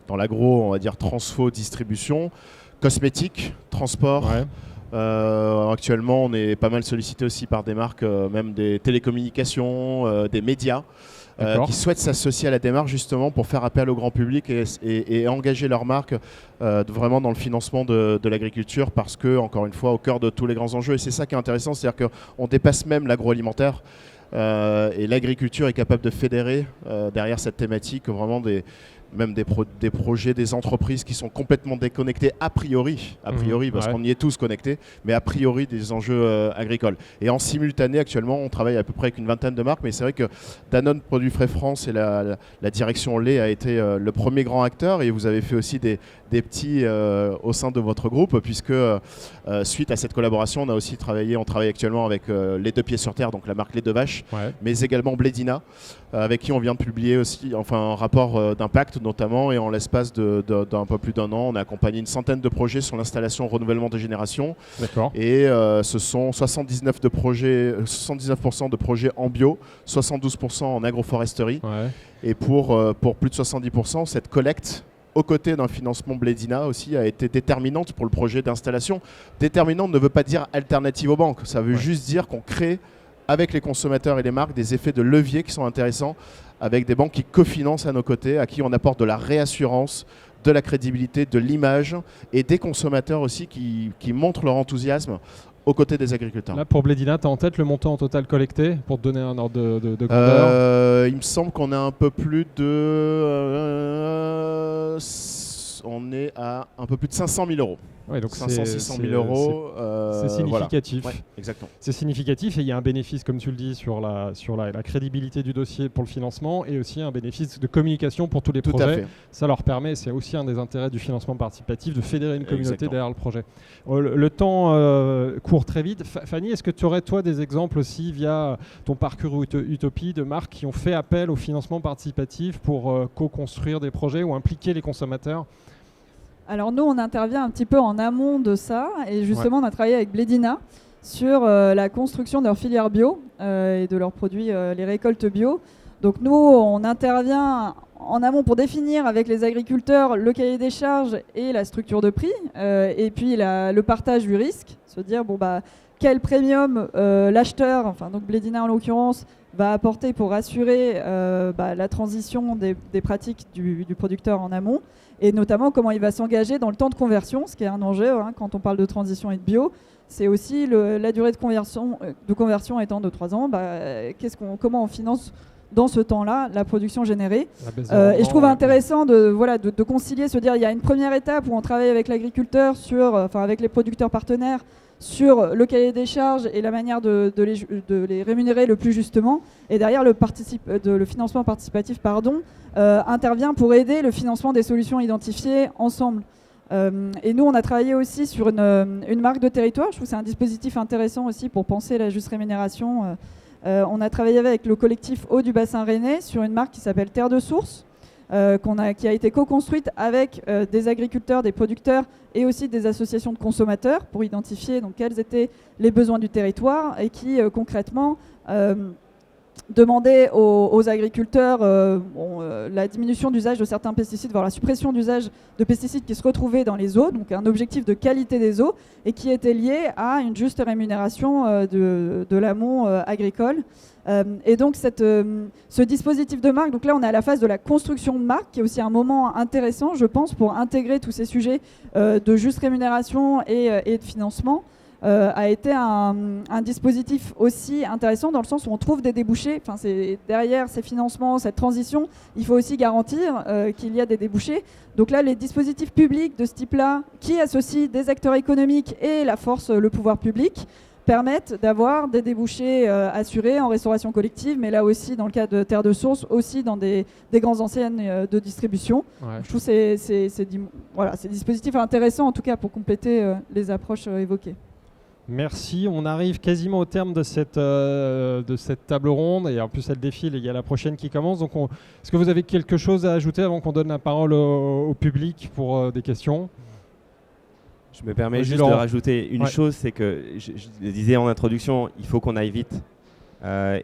dans l'agro, on va dire transfo, distribution, cosmétiques, transport. Actuellement, on est pas mal sollicité aussi par des marques, même des télécommunications, des médias. Qui souhaitent s'associer à la démarche justement pour faire appel au grand public et engager leur marque vraiment dans le financement de l'agriculture parce que, encore une fois, au cœur de tous les grands enjeux, et c'est ça qui est intéressant, c'est-à-dire qu'on dépasse même l'agroalimentaire et l'agriculture est capable de fédérer derrière cette thématique vraiment des projets, des entreprises qui sont complètement déconnectées a priori parce qu'on y est tous connectés, mais a priori des enjeux agricoles. Et en simultané, actuellement, on travaille à peu près avec une vingtaine de marques, mais c'est vrai que Danone Produits Frais France et la direction lait a été le premier grand acteur et vous avez fait aussi des petits au sein de votre groupe, puisque suite à cette collaboration, on travaille actuellement avec Les Deux Pieds sur Terre, donc la marque Lait de Vache, mais également Blédina, avec qui on vient de publier aussi un rapport d'impact notamment, et en l'espace d'un peu plus d'un an, on a accompagné une centaine de projets sur l'installation renouvellement des générations. Et ce sont 79% de projets en bio, 72% en agroforesterie. Et pour plus de 70%, cette collecte aux côtés d'un financement Blédina aussi, a été déterminante pour le projet d'installation. Déterminante ne veut pas dire alternative aux banques, ça veut juste dire qu'on crée avec les consommateurs et les marques des effets de levier qui sont intéressants, avec des banques qui cofinancent à nos côtés, à qui on apporte de la réassurance, de la crédibilité, de l'image, et des consommateurs aussi qui montrent leur enthousiasme aux côtés des agriculteurs. Là, pour Blédina, tu as en tête le montant en total collecté pour te donner un ordre de grandeur? Il me semble qu'on a un peu plus de... on est à un peu plus de 500 000 euros. Ouais, donc 500-600 000 euros. C'est significatif. Voilà. Ouais, exactement. C'est significatif et il y a un bénéfice, comme tu le dis, sur la crédibilité du dossier pour le financement et aussi un bénéfice de communication pour tous les projets. Tout à fait. Ça leur permet, c'est aussi un des intérêts du financement participatif, de fédérer une communauté Exactement. derrière le projet. Le temps court très vite. Fanny, est-ce que tu aurais toi des exemples aussi via ton parcours Utopie de marques qui ont fait appel au financement participatif pour co-construire des projets ou impliquer les consommateurs? Alors nous, on intervient un petit peu en amont de ça et justement, on a travaillé avec Blédina sur la construction de leur filière bio et de leurs produits, les récoltes bio. Donc nous, on intervient en amont pour définir avec les agriculteurs le cahier des charges et la structure de prix et puis le partage du risque, se dire quel premium l'acheteur, enfin donc Blédina en l'occurrence, va apporter pour assurer la transition des pratiques du producteur en amont, et notamment comment il va s'engager dans le temps de conversion, ce qui est un enjeu quand on parle de transition et de bio. C'est aussi la durée de conversion étant de 3 ans. Comment on finance dans ce temps-là la production générée. Et je trouve intéressant de concilier, se dire il y a une première étape où on travaille avec l'agriculteur, avec les producteurs partenaires, sur le cahier des charges et la manière de les rémunérer le plus justement. Et derrière, le financement participatif intervient pour aider le financement des solutions identifiées ensemble. Et nous, on a travaillé aussi sur une marque de territoire. Je trouve que c'est un dispositif intéressant aussi pour penser la juste rémunération. On a travaillé avec le collectif Eau du Bassin Rennais sur une marque qui s'appelle Terre de Source, qui a été co-construite avec des agriculteurs, des producteurs et aussi des associations de consommateurs pour identifier quels étaient les besoins du territoire et qui concrètement demandait aux agriculteurs la diminution d'usage de certains pesticides, voire la suppression d'usage de pesticides qui se retrouvaient dans les eaux, donc un objectif de qualité des eaux et qui était lié à une juste rémunération de l'amont agricole. Et donc ce dispositif de marque, donc là on est à la phase de la construction de marque, qui est aussi un moment intéressant, je pense, pour intégrer tous ces sujets de juste rémunération et de financement. A été un dispositif aussi intéressant dans le sens où on trouve des débouchés. Derrière ces financements, cette transition, il faut aussi garantir qu'il y a des débouchés. Donc là, les dispositifs publics de ce type-là, qui associent des acteurs économiques et la force, le pouvoir public, permettent d'avoir des débouchés assurés en restauration collective, mais là aussi, dans le cas de Terre de Source, aussi dans des grandes enseignes de distribution. Ouais. Je trouve que c'est des dispositifs intéressants, en tout cas, pour compléter les approches évoquées. Merci, on arrive quasiment au terme de cette table ronde et en plus elle défile et il y a la prochaine qui commence. Donc est-ce que vous avez quelque chose à ajouter avant qu'on donne la parole au public pour des questions? Je me permets juste de rajouter une chose, c'est que je le disais en introduction, il faut qu'on aille vite.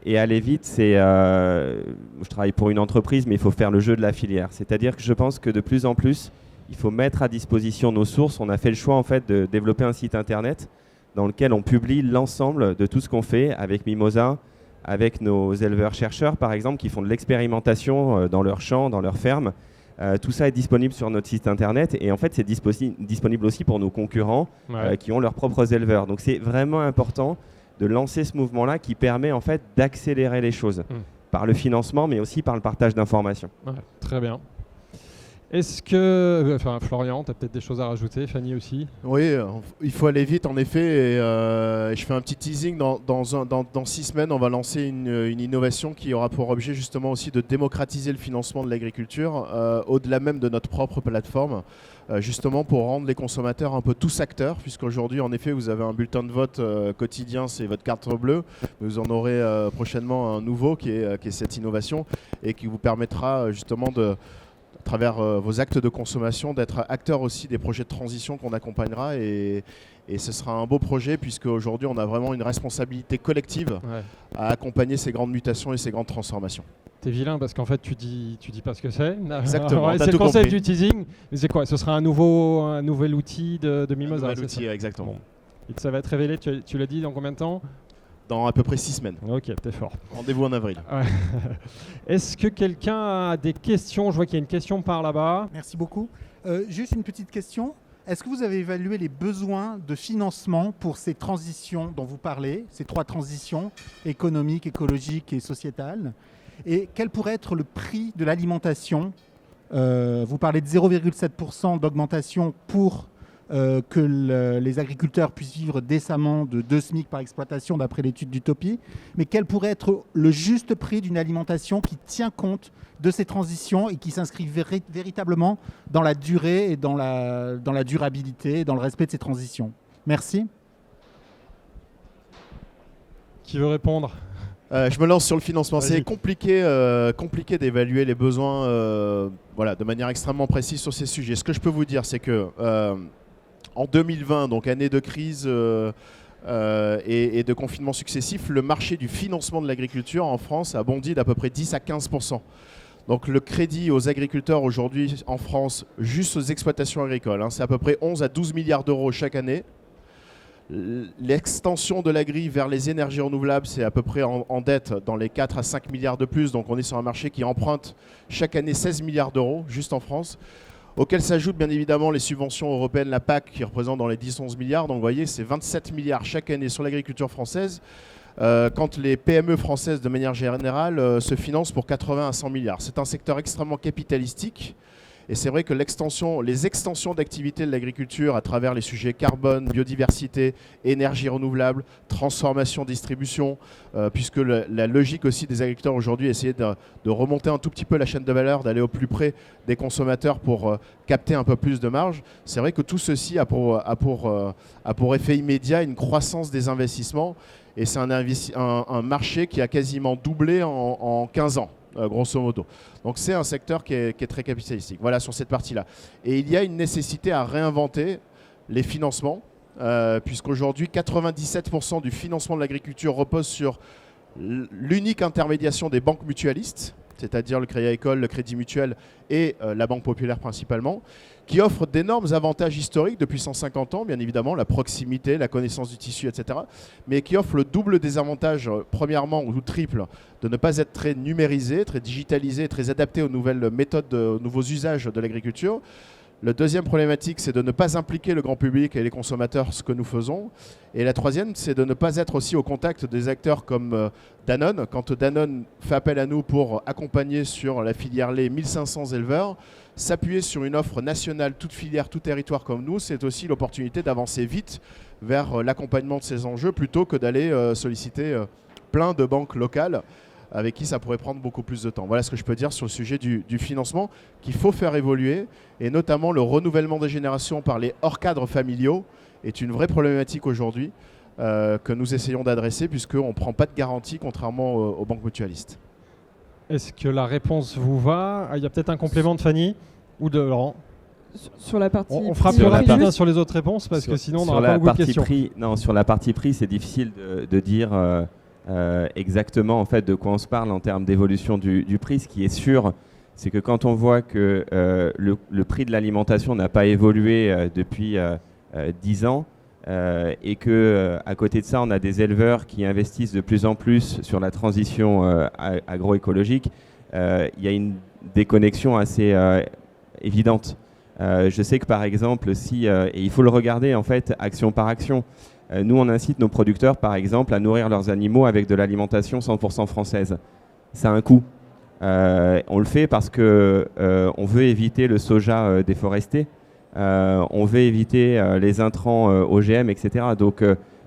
Et aller vite, je travaille pour une entreprise, mais il faut faire le jeu de la filière. C'est-à-dire que je pense que de plus en plus, il faut mettre à disposition nos sources. On a fait le choix en fait de développer un site internet dans lequel on publie l'ensemble de tout ce qu'on fait avec Mimosa, avec nos éleveurs-chercheurs par exemple, qui font de l'expérimentation dans leurs champs, dans leurs fermes. Tout ça est disponible sur notre site internet et en fait c'est disponible aussi pour nos concurrents qui ont leurs propres éleveurs. Donc c'est vraiment important de lancer ce mouvement-là qui permet en fait d'accélérer les choses par le financement mais aussi par le partage d'informations. Ouais, très bien. Est-ce que... Florian, tu as peut-être des choses à rajouter, Fanny aussi? Oui, il faut aller vite en effet. Et, je fais un petit teasing. Dans 6 semaines, on va lancer une innovation qui aura pour objet justement aussi de démocratiser le financement de l'agriculture au-delà même de notre propre plateforme. Justement pour rendre les consommateurs un peu tous acteurs, puisqu'aujourd'hui, en effet, vous avez un bulletin de vote quotidien, c'est votre carte bleue. Vous en aurez prochainement un nouveau qui est cette innovation et qui vous permettra justement à travers vos actes de consommation, d'être acteur aussi des projets de transition qu'on accompagnera et ce sera un beau projet puisque aujourd'hui on a vraiment une responsabilité collective à accompagner ces grandes mutations et ces grandes transformations. T'es vilain parce qu'en fait tu dis pas ce que c'est. Exactement, Alors, t'as c'est le tout concept compris. du teasing. Mais c'est quoi? Ce sera un nouvel outil de Mimosa. Un nouvel c'est outil, ça exactement. Bon. Et ça va être révélé, tu l'as dit, dans combien de temps? Dans à peu près 6 semaines. Ok, t'es fort. Rendez-vous en avril. Ouais. Est-ce que quelqu'un a des questions? Je vois qu'il y a une question par là-bas. Merci beaucoup. Juste une petite question. Est-ce que vous avez évalué les besoins de financement pour ces transitions dont vous parlez, ces 3 transitions, économiques, écologiques et sociétales? Et quel pourrait être le prix de l'alimentation? Vous parlez de 0,7% d'augmentation pour que les agriculteurs puissent vivre décemment de 2 SMIC par exploitation d'après l'étude d'Utopie. Mais quel pourrait être le juste prix d'une alimentation qui tient compte de ces transitions et qui s'inscrit véritablement dans la durée et dans la durabilité et dans le respect de ces transitions? Merci. Qui veut répondre? Je me lance sur le financement. Vas-y. C'est compliqué d'évaluer les besoins de manière extrêmement précise sur ces sujets. Ce que je peux vous dire, c'est que en 2020, donc année de crise et de confinement successifs, le marché du financement de l'agriculture en France a bondi d'à peu près 10 à 15%. Donc le crédit aux agriculteurs aujourd'hui en France, juste aux exploitations agricoles, c'est à peu près 11 à 12 milliards d'euros chaque année. L'extension de l'agri vers les énergies renouvelables, c'est à peu près en dette dans les 4 à 5 milliards de plus. Donc on est sur un marché qui emprunte chaque année 16 milliards d'euros, juste en France, auxquels s'ajoutent bien évidemment les subventions européennes, la PAC, qui représente dans les 10-11 milliards. Donc vous voyez, c'est 27 milliards chaque année sur l'agriculture française, quand les PME françaises, de manière générale, se financent pour 80 à 100 milliards. C'est un secteur extrêmement capitalistique. Et c'est vrai que les extensions d'activité de l'agriculture à travers les sujets carbone, biodiversité, énergie renouvelable, transformation, distribution, puisque la logique aussi des agriculteurs aujourd'hui est d'essayer de remonter un tout petit peu la chaîne de valeur, d'aller au plus près des consommateurs pour capter un peu plus de marge. C'est vrai que tout ceci a pour effet immédiat une croissance des investissements. Et c'est un marché qui a quasiment doublé en 15 ans. Grosso modo. Donc c'est un secteur qui est très capitalistique. Voilà, sur cette partie-là. Et il y a une nécessité à réinventer les financements, puisqu'aujourd'hui, 97% du financement de l'agriculture repose sur l'unique intermédiation des banques mutualistes, c'est-à-dire le Crédit Agricole, le Crédit Mutuel et la Banque Populaire principalement, qui offrent d'énormes avantages historiques depuis 150 ans, bien évidemment, la proximité, la connaissance du tissu, etc., mais qui offrent le double des avantages, premièrement, ou triple, de ne pas être très numérisé, très digitalisé, très adapté aux nouvelles méthodes, aux nouveaux usages de l'agriculture. La deuxième problématique, c'est de ne pas impliquer le grand public et les consommateurs, ce que nous faisons. Et la troisième, c'est de ne pas être aussi au contact des acteurs comme Danone. Quand Danone fait appel à nous pour accompagner sur la filière lait 1500 éleveurs, s'appuyer sur une offre nationale, toute filière, tout territoire comme nous, c'est aussi l'opportunité d'avancer vite vers l'accompagnement de ces enjeux plutôt que d'aller solliciter plein de banques locales avec qui ça pourrait prendre beaucoup plus de temps. Voilà ce que je peux dire sur le sujet du financement qu'il faut faire évoluer, et notamment le renouvellement des générations par les hors-cadres familiaux est une vraie problématique aujourd'hui que nous essayons d'adresser, puisqu'on ne prend pas de garantie contrairement aux banques mutualistes. Est-ce que la réponse vous va? Il y a peut-être un complément de Fanny ou de Laurent? Sur la partie On fera prix, plus rapide juste- sur les autres réponses parce que sinon on sur n'aura pas la beaucoup de partie questions. prix, non, sur la partie prix, c'est difficile de dire exactement en fait de quoi on se parle en termes d'évolution du prix. Ce qui est sûr, c'est que quand on voit que le prix de l'alimentation n'a pas évolué depuis 10 ans et que à côté de ça, on a des éleveurs qui investissent de plus en plus sur la transition agroécologique, il y a une déconnexion assez évidente. Je sais que par exemple, et il faut le regarder en fait action par action, nous on incite nos producteurs par exemple à nourrir leurs animaux avec de l'alimentation 100% française. Ça a un coût. On le fait parce que on veut éviter le soja déforesté, on veut éviter les intrants OGM, etc. Donc,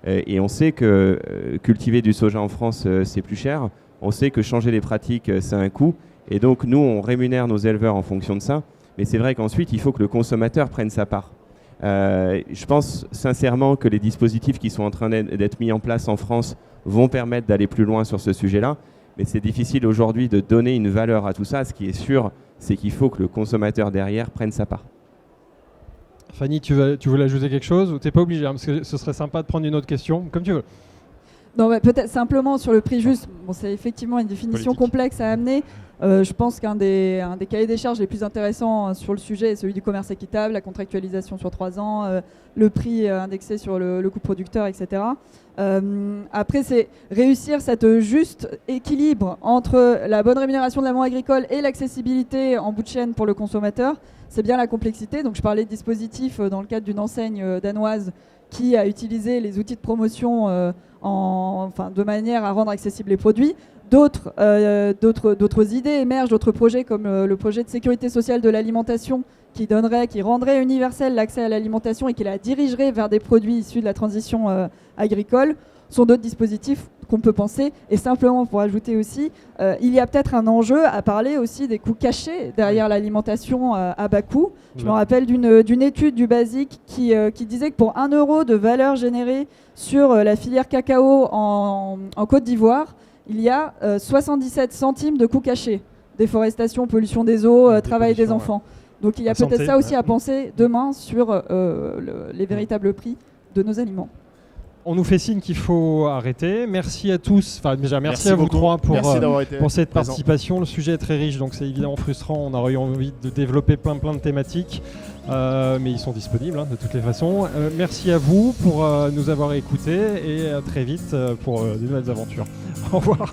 et on sait que cultiver du soja en France c'est plus cher, on sait que changer les pratiques c'est un coût, et donc nous on rémunère nos éleveurs en fonction de ça. Mais c'est vrai qu'ensuite, il faut que le consommateur prenne sa part. Je pense sincèrement que les dispositifs qui sont en train d'être mis en place en France vont permettre d'aller plus loin sur ce sujet-là. Mais c'est difficile aujourd'hui de donner une valeur à tout ça. Ce qui est sûr, c'est qu'il faut que le consommateur derrière prenne sa part. Fanny, tu voulais ajouter quelque chose ou tu n'es pas obligé, parce que ce serait sympa de prendre une autre question, comme tu veux. Non, peut-être simplement sur le prix juste. Bon, c'est effectivement une définition Politique. complexe à amener. Je pense qu'un des cahiers des charges les plus intéressants sur le sujet est celui du commerce équitable, la contractualisation sur 3 ans, le prix indexé sur le coût producteur, etc. Après, c'est réussir cet juste équilibre entre la bonne rémunération de l'amont agricole et l'accessibilité en bout de chaîne pour le consommateur. C'est bien la complexité. Donc, je parlais de dispositifs dans le cadre d'une enseigne danoise qui a utilisé les outils de promotion de manière à rendre accessibles les produits. D'autres idées émergent, d'autres projets comme le projet de sécurité sociale de l'alimentation qui rendrait universel l'accès à l'alimentation et qui la dirigerait vers des produits issus de la transition agricole, sont d'autres dispositifs qu'on peut penser. Et simplement pour ajouter aussi, il y a peut-être un enjeu à parler aussi des coûts cachés derrière l'alimentation à bas coût. Je me rappelle d'une étude du BASIC qui disait que pour 1 euro de valeur générée sur la filière cacao en Côte d'Ivoire, il y a 77 centimes de coûts cachés. Déforestation, pollution des eaux, travail des enfants. Donc il y a peut-être ça aussi à penser demain sur les véritables prix de nos aliments. On nous fait signe qu'il faut arrêter. Merci à tous. Enfin, déjà, merci à vous beaucoup. trois pour cette présent. participation. Le sujet est très riche, donc c'est évidemment frustrant. On aurait eu envie de développer plein de thématiques, mais ils sont disponibles de toutes les façons. Merci à vous pour nous avoir écoutés et à très vite pour de nouvelles aventures. Au revoir.